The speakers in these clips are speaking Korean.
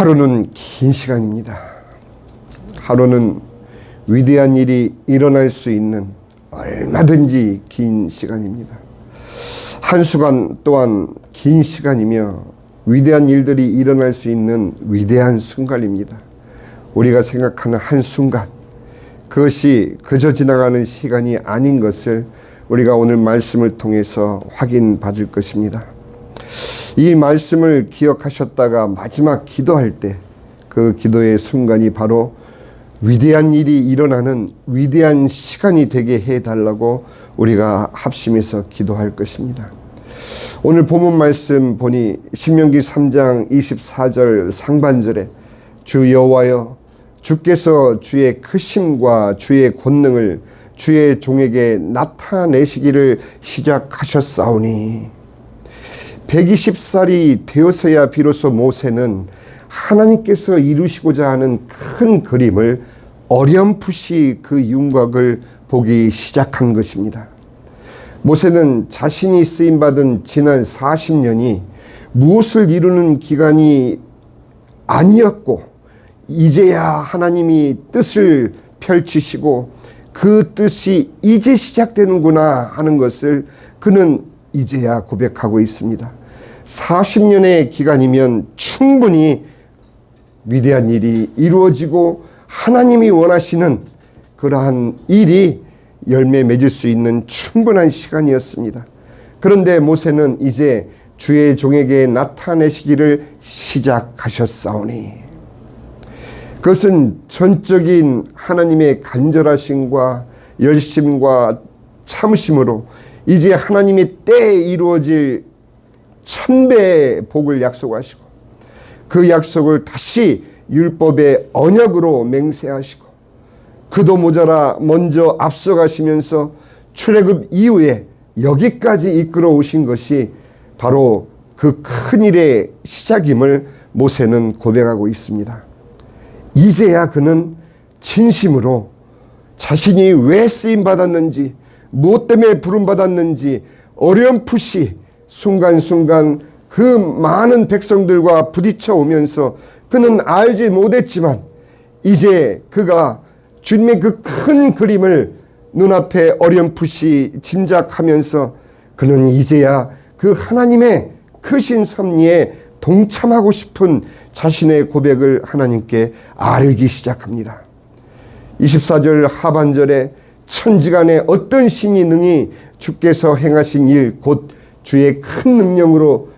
하루는 긴 시간입니다. 하루는 위대한 일이 일어날 수 있는 얼마든지 긴 시간입니다. 한 시간 또한 긴 시간이며 위대한 일들이 일어날 수 있는 위대한 순간입니다. 우리가 생각하는 한순간, 그것이 그저 지나가는 시간이 아닌 것을 우리가 오늘 말씀을 통해서 확인받을 것입니다. 이 말씀을 기억하셨다가 마지막 기도할 때 그 기도의 순간이 바로 위대한 일이 일어나는 위대한 시간이 되게 해달라고 우리가 합심해서 기도할 것입니다. 오늘 본문 말씀 보니 신명기 3장 24절 상반절에 주 여호와여 주께서 주의 크심과 주의 권능을 주의 종에게 나타내시기를 시작하셨사오니 120살이 되어서야 비로소 모세는 하나님께서 이루시고자 하는 큰 그림을 어렴풋이 그 윤곽을 보기 시작한 것입니다. 모세는 자신이 쓰임받은 지난 40년이 무엇을 이루는 기간이 아니었고 이제야 하나님이 뜻을 펼치시고 그 뜻이 이제 시작되는구나 하는 것을 그는 이제야 고백하고 있습니다. 40년의 기간이면 충분히 위대한 일이 이루어지고 하나님이 원하시는 그러한 일이 열매 맺을 수 있는 충분한 시간이었습니다. 그런데 모세는 이제 주의 종에게 나타내시기를 시작하셨사오니 그것은 전적인 하나님의 간절하심과 열심과 참으심으로 이제 하나님의 때에 이루어질 천배의 복을 약속하시고 그 약속을 다시 율법의 언약으로 맹세하시고 그도 모자라 먼저 앞서가시면서 출애굽 이후에 여기까지 이끌어 오신 것이 바로 그 큰일의 시작임을 모세는 고백하고 있습니다. 이제야 그는 진심으로 자신이 왜 쓰임받았는지 무엇 때문에 부름받았는지 어렴풋이 순간순간 그 많은 백성들과 부딪혀 오면서 그는 알지 못했지만 이제 그가 주님의 그 큰 그림을 눈앞에 어렴풋이 짐작하면서 그는 이제야 그 하나님의 크신 섭리에 동참하고 싶은 자신의 고백을 하나님께 아뢰기 시작합니다. 24절 하반절에 천지간에 어떤 신이 능히 주께서 행하신 일 곧 주의 큰 능력으로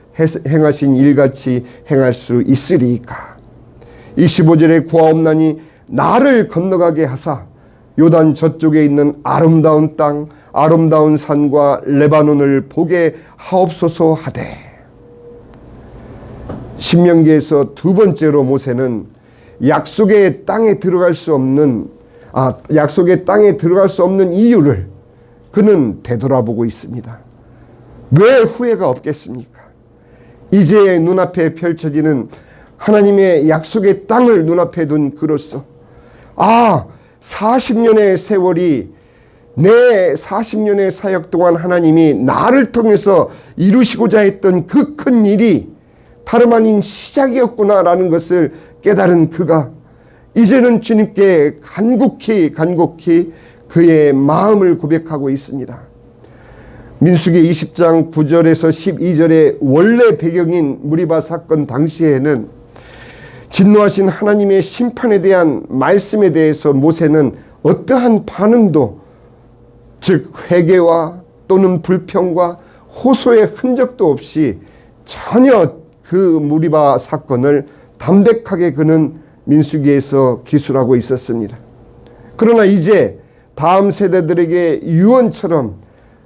행하신 일같이 행할 수 있으리이까. 25절에 구하옵나니 나를 건너가게 하사 요단 저쪽에 있는 아름다운 땅 아름다운 산과 레바논을 보게 하옵소서 하되 신명기에서 두 번째로 모세는 약속의 땅에 들어갈 수 없는 이유를 그는 되돌아보고 있습니다. 왜 후회가 없겠습니까? 이제 눈앞에 펼쳐지는 하나님의 약속의 땅을 눈앞에 둔 그로서 40년의 세월이 내 40년의 사역 동안 하나님이 나를 통해서 이루시고자 했던 그 큰 일이 다름 아닌 시작이었구나라는 것을 깨달은 그가 이제는 주님께 간곡히 그의 마음을 고백하고 있습니다. 민수기 20장 9절에서 12절의 원래 배경인 무리바 사건 당시에는 진노하신 하나님의 심판에 대한 말씀에 대해서 모세는 어떠한 반응도 즉 회개와 또는 불평과 호소의 흔적도 없이 전혀 그 무리바 사건을 담백하게 그는 민수기에서 기술하고 있었습니다. 그러나 이제 다음 세대들에게 유언처럼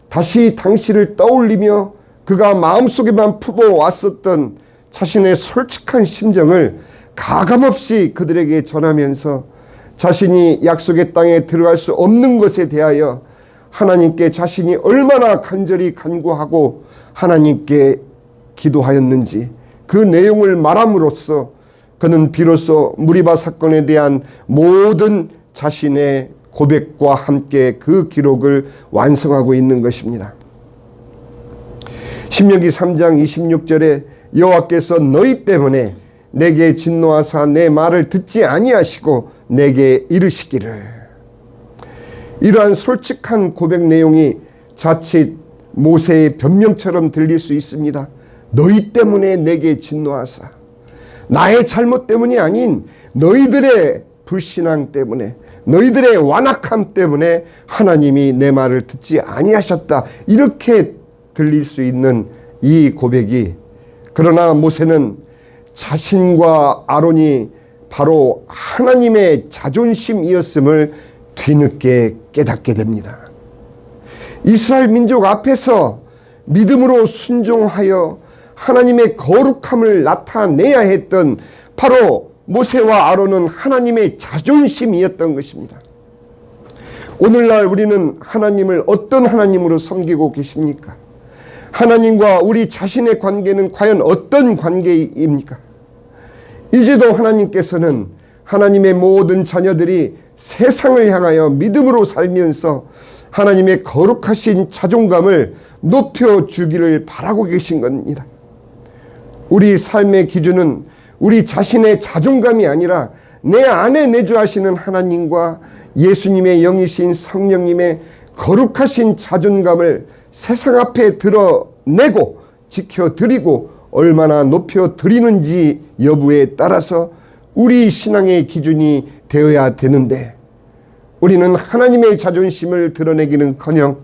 다시 당시를 떠올리며 그가 마음속에만 품어왔었던 자신의 솔직한 심정을 가감없이 그들에게 전하면서 자신이 약속의 땅에 들어갈 수 없는 것에 대하여 하나님께 자신이 얼마나 간절히 간구하고 하나님께 기도하였는지 그 내용을 말함으로써 그는 비로소 무리바 사건에 대한 모든 자신의 고백과 함께 그 기록을 완성하고 있는 것입니다. 신명기 3장 26절에 여호와께서 너희 때문에 내게 진노하사 내 말을 듣지 아니하시고 내게 이르시기를. 이러한 솔직한 고백 내용이 자칫 모세의 변명처럼 들릴 수 있습니다. 너희 때문에 내게 진노하사, 나의 잘못 때문이 아닌 너희들의 불신앙 때문에, 너희들의 완악함 때문에 하나님이 내 말을 듣지 아니하셨다, 이렇게 들릴 수 있는 이 고백이, 그러나 모세는 자신과 아론이 바로 하나님의 자존심이었음을 뒤늦게 깨닫게 됩니다. 이스라엘 민족 앞에서 믿음으로 순종하여 하나님의 거룩함을 나타내야 했던 바로 모세와 아론은 하나님의 자존심이었던 것입니다. 오늘날 우리는 하나님을 어떤 하나님으로 섬기고 계십니까? 하나님과 우리 자신의 관계는 과연 어떤 관계입니까? 이제도 하나님께서는 하나님의 모든 자녀들이 세상을 향하여 믿음으로 살면서 하나님의 거룩하신 자존감을 높여주기를 바라고 계신 겁니다. 우리 삶의 기준은 우리 자신의 자존감이 아니라 내 안에 내주하시는 하나님과 예수님의 영이신 성령님의 거룩하신 자존감을 세상 앞에 드러내고 지켜드리고 얼마나 높여드리는지 여부에 따라서 우리 신앙의 기준이 되어야 되는데, 우리는 하나님의 자존심을 드러내기는커녕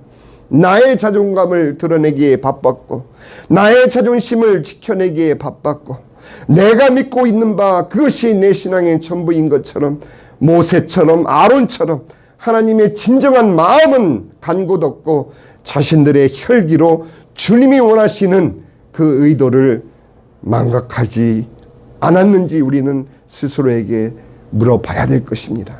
나의 자존감을 드러내기에 바빴고, 나의 자존심을 지켜내기에 바빴고, 내가 믿고 있는 바 그것이 내 신앙의 전부인 것처럼 모세처럼 아론처럼 하나님의 진정한 마음은 간 곳 없고 자신들의 혈기로 주님이 원하시는 그 의도를 망각하지 않았는지 우리는 스스로에게 물어봐야 될 것입니다.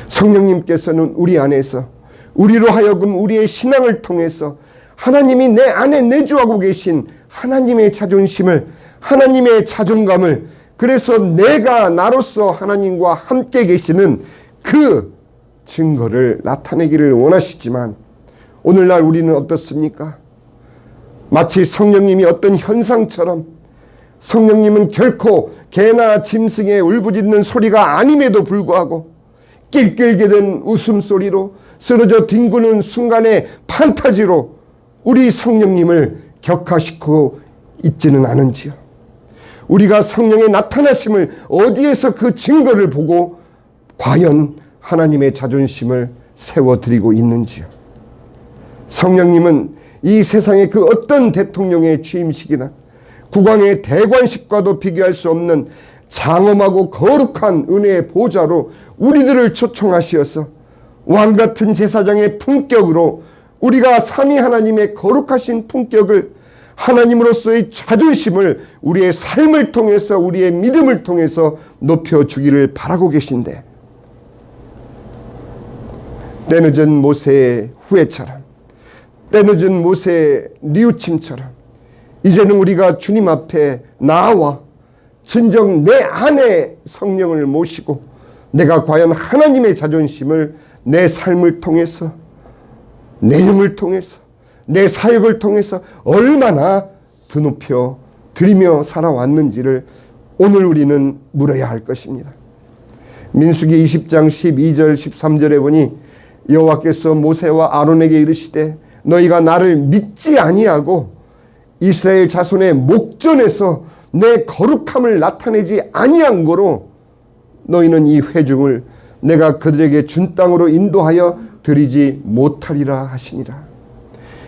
성령님께서는 우리 안에서 우리로 하여금 우리의 신앙을 통해서 하나님이 내 안에 내주하고 계신 하나님의 자존심을, 하나님의 자존감을, 그래서 내가 나로서 하나님과 함께 계시는 그 증거를 나타내기를 원하시지만, 오늘날 우리는 어떻습니까? 마치 성령님이 어떤 현상처럼, 성령님은 결코 개나 짐승의 울부짖는 소리가 아님에도 불구하고 낄낄게 된 웃음소리로, 쓰러져 뒹구는 순간의 판타지로 우리 성령님을 격화시키고 있지는 않은지요. 우리가 성령의 나타나심을 어디에서 그 증거를 보고 과연 하나님의 자존심을 세워드리고 있는지요. 성령님은 이 세상의 그 어떤 대통령의 취임식이나 국왕의 대관식과도 비교할 수 없는 장엄하고 거룩한 은혜의 보좌로 우리들을 초청하시어서 왕같은 제사장의 품격으로 우리가 삼위 하나님의 거룩하신 품격을, 하나님으로서의 자존심을 우리의 삶을 통해서, 우리의 믿음을 통해서 높여주기를 바라고 계신데, 때늦은 모세의 후회처럼, 때늦은 모세의 뉘우침처럼 이제는 우리가 주님 앞에 나와 진정 내 안에 성령을 모시고 내가 과연 하나님의 자존심을 내 삶을 통해서, 내 영을 통해서, 내 사역을 통해서 얼마나 드높여 드리며 살아왔는지를 오늘 우리는 물어야 할 것입니다. 민수기 20장 12절 13절에 보니 여호와께서 모세와 아론에게 이르시되 너희가 나를 믿지 아니하고 이스라엘 자손의 목전에서 내 거룩함을 나타내지 아니한 거로 너희는 이 회중을 내가 그들에게 준 땅으로 인도하여 드리지 못하리라 하시니라.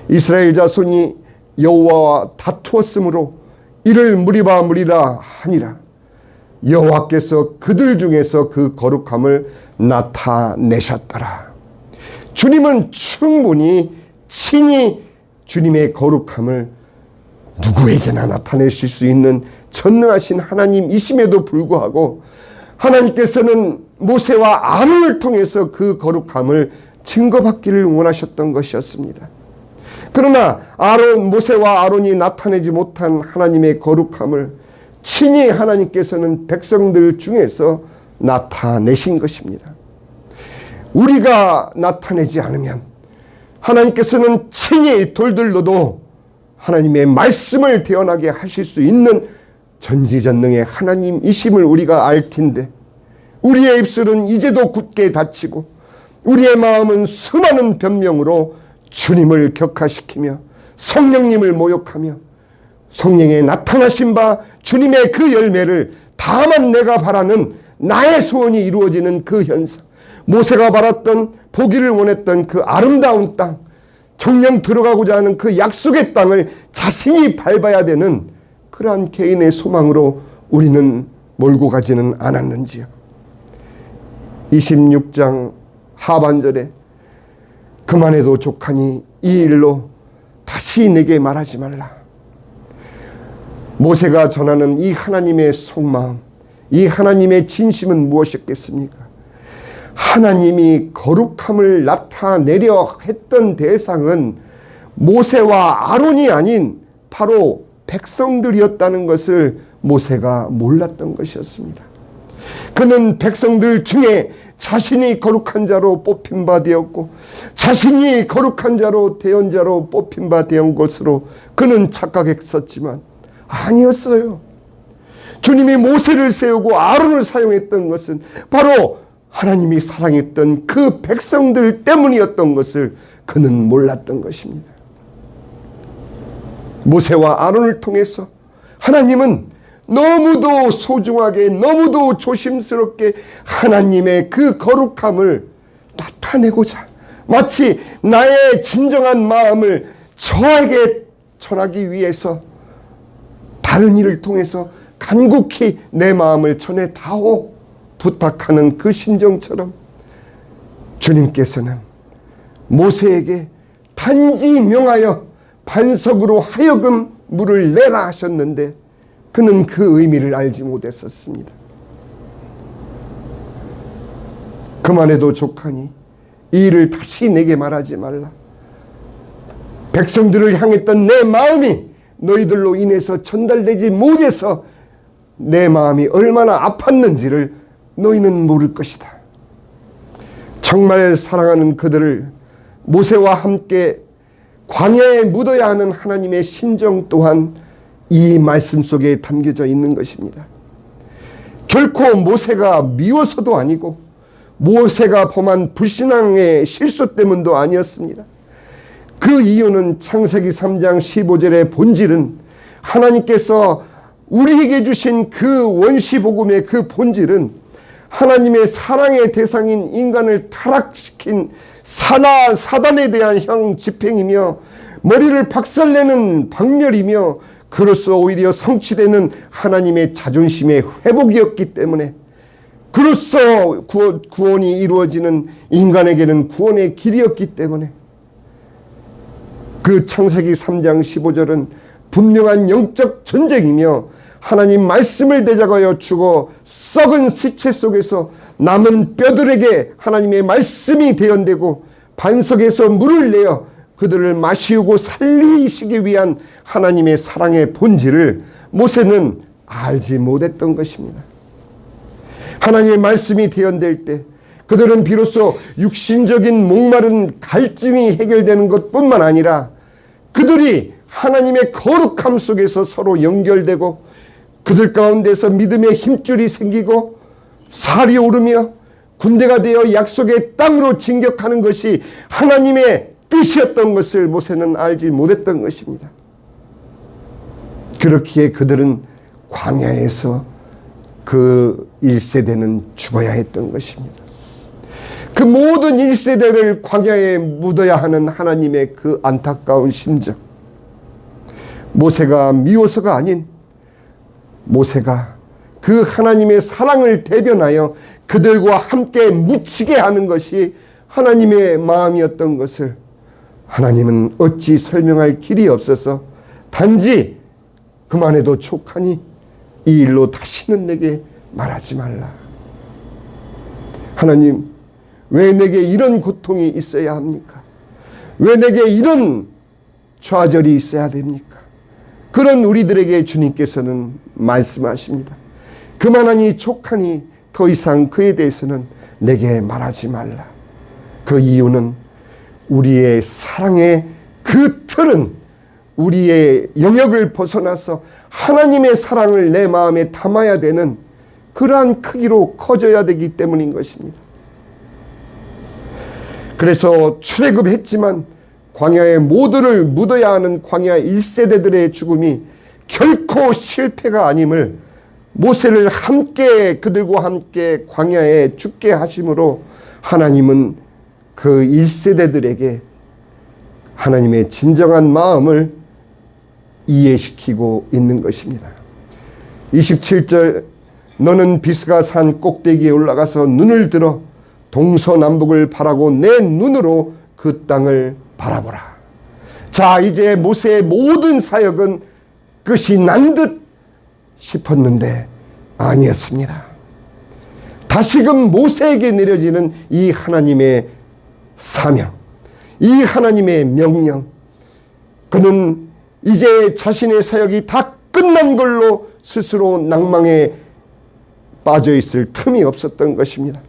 이스라엘 자손이 여호와와 다투었으므로 이를 무리라 하니라. 여호와께서 그들 중에서 그 거룩함을 나타내셨더라. 주님은 충분히 친히 주님의 거룩함을 누구에게나 나타내실 수 있는 전능하신 하나님이심에도 불구하고 하나님께서는 모세와 아론을 통해서 그 거룩함을 증거받기를 원하셨던 것이었습니다. 그러나 모세와 아론이 나타내지 못한 하나님의 거룩함을 친히 하나님께서는 백성들 중에서 나타내신 것입니다. 우리가 나타내지 않으면 하나님께서는 친히 돌들로도 하나님의 말씀을 태어나게 하실 수 있는 전지전능의 하나님이심을 우리가 알 텐데 우리의 입술은 이제도 굳게 닫히고 우리의 마음은 수많은 변명으로 주님을 격하시키며 성령님을 모욕하며 성령에 나타나신 바 주님의 그 열매를 다만 내가 바라는 나의 소원이 이루어지는 그 현상, 모세가 바랐던 보기를 원했던 그 아름다운 땅, 정령 들어가고자 하는 그 약속의 땅을 자신이 밟아야 되는 그러한 개인의 소망으로 우리는 몰고 가지는 않았는지요. 26장 하반절에 그만해도 족하니 이 일로 다시 내게 말하지 말라. 모세가 전하는 이 하나님의 속마음, 이 하나님의 진심은 무엇이었겠습니까? 하나님이 거룩함을 나타내려 했던 대상은 모세와 아론이 아닌 바로 백성들이었다는 것을 모세가 몰랐던 것이었습니다. 그는 백성들 중에 자신이 거룩한 자로 뽑힌 바 되었고 자신이 거룩한 자로 대언자로 뽑힌 바 되은 것으로 그는 착각했었지만 아니었어요. 주님이 모세를 세우고 아론을 사용했던 것은 바로 하나님이 사랑했던 그 백성들 때문이었던 것을 그는 몰랐던 것입니다. 모세와 아론을 통해서 하나님은 너무도 소중하게 너무도 조심스럽게 하나님의 그 거룩함을 나타내고자 마치 나의 진정한 마음을 저에게 전하기 위해서 다른 일을 통해서 간곡히 내 마음을 전해다오 부탁하는 그 심정처럼 주님께서는 모세에게 단지 명하여 반석으로 하여금 물을 내라 하셨는데 그는 그 의미를 알지 못했었습니다. 그만해도 족하니 이 일을 다시 내게 말하지 말라. 백성들을 향했던 내 마음이 너희들로 인해서 전달되지 못해서 내 마음이 얼마나 아팠는지를 너희는 모를 것이다. 정말 사랑하는 그들을 모세와 함께 광야에 묻어야 하는 하나님의 심정 또한 이 말씀 속에 담겨져 있는 것입니다. 결코 모세가 미워서도 아니고 모세가 범한 불신앙의 실수 때문도 아니었습니다. 그 이유는 창세기 3장 15절의 본질은 하나님께서 우리에게 주신 그 원시복음의 그 본질은 하나님의 사랑의 대상인 인간을 타락시킨 사단에 대한 형 집행이며 머리를 박살내는 박멸이며 그로써 오히려 성취되는 하나님의 자존심의 회복이었기 때문에 그로써 구원이 이루어지는 인간에게는 구원의 길이었기 때문에 그 창세기 3장 15절은 분명한 영적 전쟁이며 하나님 말씀을 대적하여 죽어 썩은 시체 속에서 남은 뼈들에게 하나님의 말씀이 대언되고 반석에서 물을 내어 그들을 마시우고 살리시기 위한 하나님의 사랑의 본질을 모세는 알지 못했던 것입니다. 하나님의 말씀이 대언될 때 그들은 비로소 육신적인 목마른 갈증이 해결되는 것뿐만 아니라 그들이 하나님의 거룩함 속에서 서로 연결되고 그들 가운데서 믿음의 힘줄이 생기고 살이 오르며 군대가 되어 약속의 땅으로 진격하는 것이 하나님의 뜻이었던 것을 모세는 알지 못했던 것입니다. 그렇기에 그들은 광야에서 그 1세대는 죽어야 했던 것입니다. 그 모든 1세대를 광야에 묻어야 하는 하나님의 그 안타까운 심정, 모세가 미워서가 아닌 모세가 그 하나님의 사랑을 대변하여 그들과 함께 묻히게 하는 것이 하나님의 마음이었던 것을 하나님은 어찌 설명할 길이 없어서 단지 그만해도 족하니 이 일로 다시는 내게 말하지 말라. 하나님, 왜 내게 이런 고통이 있어야 합니까? 왜 내게 이런 좌절이 있어야 됩니까? 그런 우리들에게 주님께서는 말씀하십니다. 그만하니 족하니 더 이상 그에 대해서는 내게 말하지 말라. 그 이유는 우리의 사랑의 그 틀은 우리의 영역을 벗어나서 하나님의 사랑을 내 마음에 담아야 되는 그러한 크기로 커져야 되기 때문인 것입니다. 그래서 출애굽했지만 광야에 모두를 묻어야 하는 광야 1세대들의 죽음이 결코 실패가 아님을 모세를 함께 그들과 함께 광야에 죽게 하심으로 하나님은 그 1세대들에게 하나님의 진정한 마음을 이해시키고 있는 것입니다. 27절 너는 비스가 산 꼭대기에 올라가서 눈을 들어 동서남북을 바라고 내 눈으로 그 땅을 바라보라. 자, 이제 모세의 모든 사역은 끝이 난 듯 싶었는데 아니었습니다. 다시금 모세에게 내려지는 이 하나님의 사명, 이 하나님의 명령, 그는 이제 자신의 사역이 다 끝난 걸로 스스로 낭망에 빠져 있을 틈이 없었던 것입니다.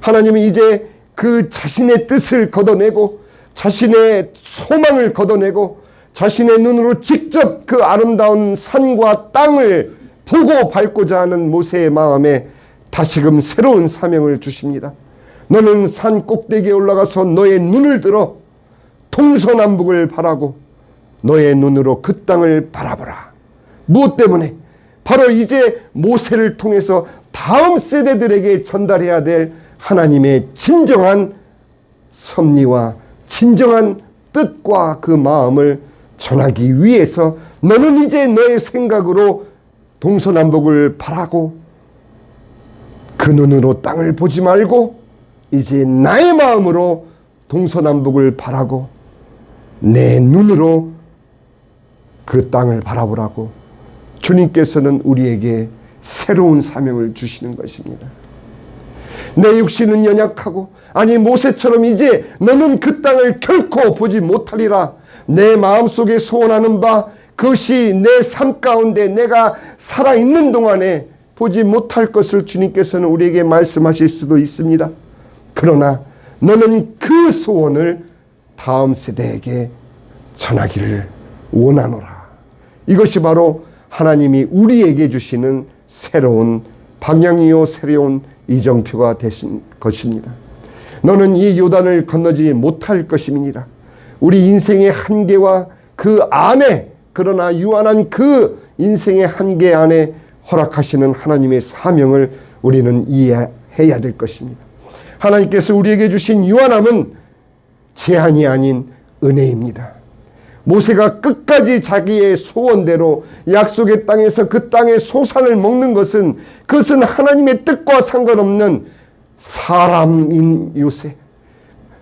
하나님은 이제 그 자신의 뜻을 걷어내고 자신의 소망을 걷어내고 자신의 눈으로 직접 그 아름다운 산과 땅을 보고 밟고자 하는 모세의 마음에 다시금 새로운 사명을 주십니다. 너는 산 꼭대기에 올라가서 너의 눈을 들어 동서남북을 바라고 너의 눈으로 그 땅을 바라보라. 무엇 때문에? 바로 이제 모세를 통해서 다음 세대들에게 전달해야 될 하나님의 진정한 섭리와 진정한 뜻과 그 마음을 전하기 위해서 너는 이제 너의 생각으로 동서남북을 바라고 그 눈으로 땅을 보지 말고 이제 나의 마음으로 동서남북을 바라고 내 눈으로 그 땅을 바라보라고 주님께서는 우리에게 새로운 사명을 주시는 것입니다. 내 육신은 연약하고 아니 모세처럼 이제 너는 그 땅을 결코 보지 못하리라. 내 마음속에 소원하는 바 그것이 내 삶 가운데 내가 살아있는 동안에 보지 못할 것을 주님께서는 우리에게 말씀하실 수도 있습니다. 그러나 너는 그 소원을 다음 세대에게 전하기를 원하노라. 이것이 바로 하나님이 우리에게 주시는 새로운 방향이요 새로운 이정표가 되신 것입니다. 너는 이 요단을 건너지 못할 것임이니라. 우리 인생의 한계와 그 안에 그러나 유한한 그 인생의 한계 안에 허락하시는 하나님의 사명을 우리는 이해해야 될 것입니다. 하나님께서 우리에게 주신 유한함은 제한이 아닌 은혜입니다. 모세가 끝까지 자기의 소원대로 약속의 땅에서 그 땅의 소산을 먹는 것은 그것은 하나님의 뜻과 상관없는 사람인 요새,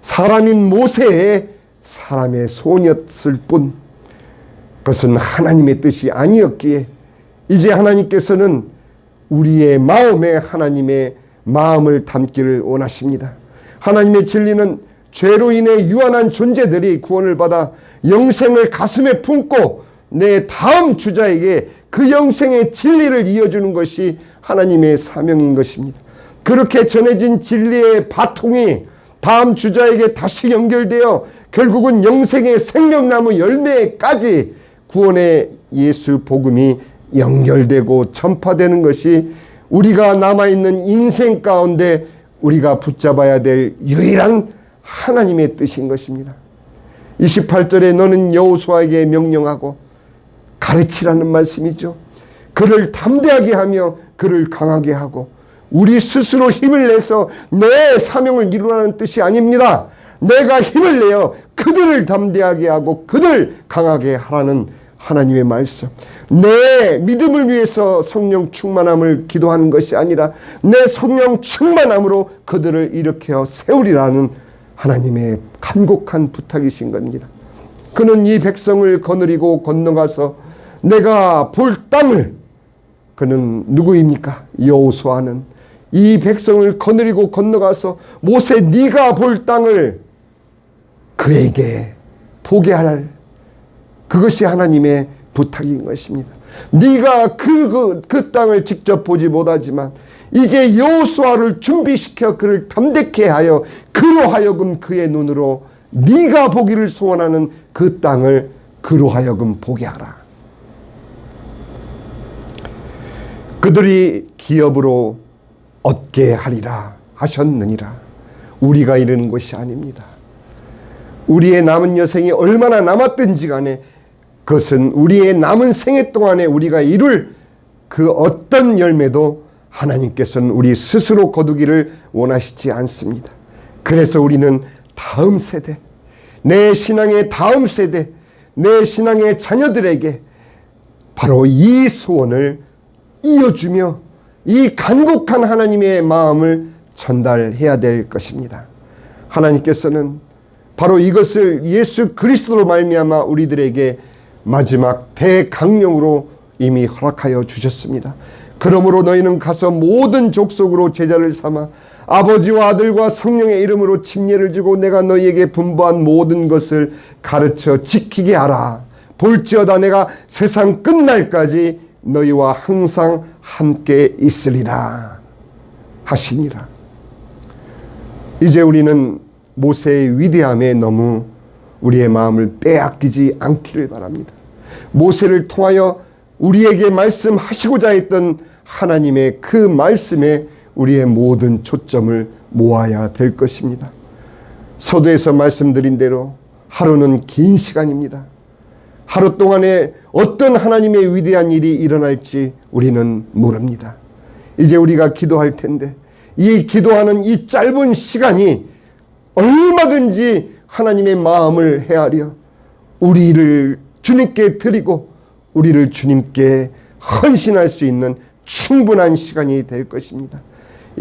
사람인 모세의 사람의 소원이었을 뿐 그것은 하나님의 뜻이 아니었기에 이제 하나님께서는 우리의 마음에 하나님의 마음을 담기를 원하십니다. 하나님의 진리는 죄로 인해 유한한 존재들이 구원을 받아 영생을 가슴에 품고 내 다음 주자에게 그 영생의 진리를 이어주는 것이 하나님의 사명인 것입니다. 그렇게 전해진 진리의 바통이 다음 주자에게 다시 연결되어 결국은 영생의 생명나무 열매까지 구원의 예수 복음이 연결되고 전파되는 것이 우리가 남아있는 인생 가운데 우리가 붙잡아야 될 유일한 하나님의 뜻인 것입니다. 28절에 너는 여호수아에게 명령하고 가르치라는 말씀이죠. 그를 담대하게 하며 그를 강하게 하고 우리 스스로 힘을 내서 내 사명을 이루라는 뜻이 아닙니다. 내가 힘을 내어 그들을 담대하게 하고 그들 강하게 하라는 하나님의 말씀. 내 믿음을 위해서 성령 충만함을 기도하는 것이 아니라 내 성령 충만함으로 그들을 일으켜 세우리라는 하나님의 간곡한 부탁이신 겁니다. 그는 이 백성을 거느리고 건너가서 내가 볼 땅을, 그는 누구입니까? 여호수아는 이 백성을 거느리고 건너가서 모세 네가 볼 땅을 그에게 보게 할, 그것이 하나님의 부탁인 것입니다. 네가 그 땅을 직접 보지 못하지만 이제 여호수아를 준비시켜 그를 담대케 하여 그로 하여금 그의 눈으로 네가 보기를 소원하는 그 땅을 그로 하여금 보게 하라. 그들이 기업으로 얻게 하리라 하셨느니라. 우리가 이르는 것이 아닙니다. 우리의 남은 여생이 얼마나 남았든지 간에 그것은 우리의 남은 생애 동안에 우리가 이룰 그 어떤 열매도 하나님께서는 우리 스스로 거두기를 원하시지 않습니다. 그래서 우리는 다음 세대, 내 신앙의 다음 세대, 내 신앙의 자녀들에게 바로 이 소원을 이어주며 이 간곡한 하나님의 마음을 전달해야 될 것입니다. 하나님께서는 바로 이것을 예수 그리스도로 말미암아 우리들에게 마지막 대강령으로 이미 허락하여 주셨습니다. 그러므로 너희는 가서 모든 족속으로 제자를 삼아 아버지와 아들과 성령의 이름으로 침례를 주고 내가 너희에게 분부한 모든 것을 가르쳐 지키게 하라. 볼지어다 내가 세상 끝날까지 너희와 항상 함께 있으리라 하시니라. 이제 우리는 모세의 위대함에 너무 우리의 마음을 빼앗기지 않기를 바랍니다. 모세를 통하여 우리에게 말씀하시고자 했던 하나님의 그 말씀에 우리의 모든 초점을 모아야 될 것입니다. 서두에서 말씀드린 대로 하루는 긴 시간입니다. 하루 동안에 어떤 하나님의 위대한 일이 일어날지 우리는 모릅니다. 이제 우리가 기도할 텐데 이 기도하는 이 짧은 시간이 얼마든지 하나님의 마음을 헤아려 우리를 주님께 드리고 우리를 주님께 헌신할 수 있는 충분한 시간이 될 것입니다.